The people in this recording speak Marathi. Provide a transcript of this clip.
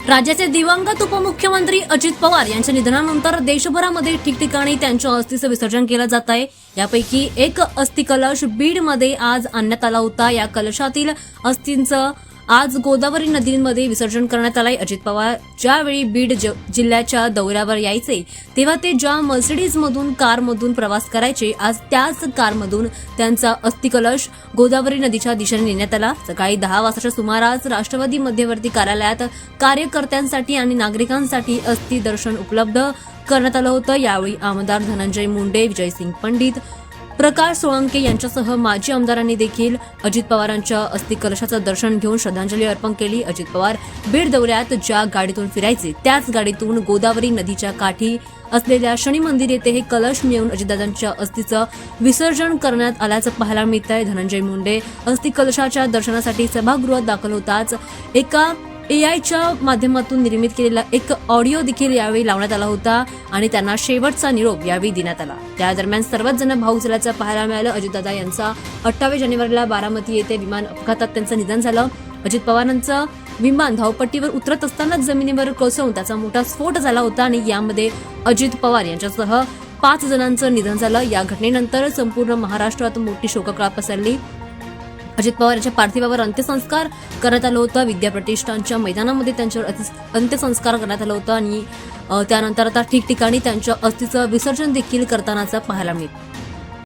राज्याचे दिवंगत उपमुख्यमंत्री अजित पवार यांच्या निधनानंतर देशभरामध्ये ठिकठिकाणी त्यांच्या अस्थीचं विसर्जन केलं जात आहे। यापैकी एक अस्थि कलश बीडमध्ये आज आणण्यात आला होता। या कलशातील अस्थींचं आज गोदावरी नदीमध्ये विसर्जन करण्यात आलंय। अजित पवार ज्यावेळी बीड जिल्ह्याच्या दौऱ्यावर यायचे तेव्हा ते ज्या मर्सिडीजमधून कारमधून प्रवास करायचे, आज त्याच कारमधून त्यांचा अस्थि कलश गोदावरी नदीच्या दिशेने नेण्यात आला। सकाळी 10 वाजताच्या सुमारास राष्ट्रवादी मध्यवर्ती कार्यालयात कार्यकर्त्यांसाठी आणि नागरिकांसाठी अस्थि दर्शन उपलब्ध करण्यात आलं होतं। यावेळी आमदार धनंजय मुंडे, विजयसिंग पंडित, प्रकाश सोळंके यांच्यासह माजी आमदारांनी देखील अजित पवारांच्या अस्थि कलशाचं दर्शन घेऊन श्रद्धांजली अर्पण केली। अजित पवार बीड दौऱ्यात ज्या गाडीतून फिरायचे त्याच गाडीतून गोदावरी नदीच्या काठी असलेल्या शनी मंदिर येथे हे कलश नेऊन अजितदादांच्या अस्थीचं विसर्जन करण्यात आल्याचं पाहायला मिळत आहे। धनंजय मुंडे अस्थि कलशाच्या दर्शनासाठी सभागृहात दाखल होताच एका एआयच्या माध्यमातून निर्मित केलेला एक ऑडिओ देखील यावेळी लावण्यात आला होता आणि त्यांना शेवटचा निरोप यावेळी देण्यात आला। त्या दरम्यान सर्वच जण भाऊक झाल्याचं पाहायला मिळालं। अजितदादा यांचा 28 जानेवारीला बारामती येथे विमान अपघातात त्यांचं निधन झालं। अजित पवारांचं विमान धावपट्टीवर उतरत असतानाच जमिनीवर कोसळून त्याचा मोठा स्फोट झाला होता आणि यामध्ये अजित पवार यांच्यासह 5 जणांचं निधन झालं। या घटनेनंतर संपूर्ण महाराष्ट्रात मोठी शोककळा पसरली। अजित पवार यांच्या पार्थिवावर अंत्यसंस्कार करण्यात आलं होतं। विद्याप्रतिष्ठानच्या मैदानामध्ये त्यांच्यावर अंत्यसंस्कार करण्यात आलं होतं आणि त्यानंतर आता ठिकठिकाणी त्यांच्या अस्थीचं विसर्जन देखील करतानाचं पाहायला मिळतं।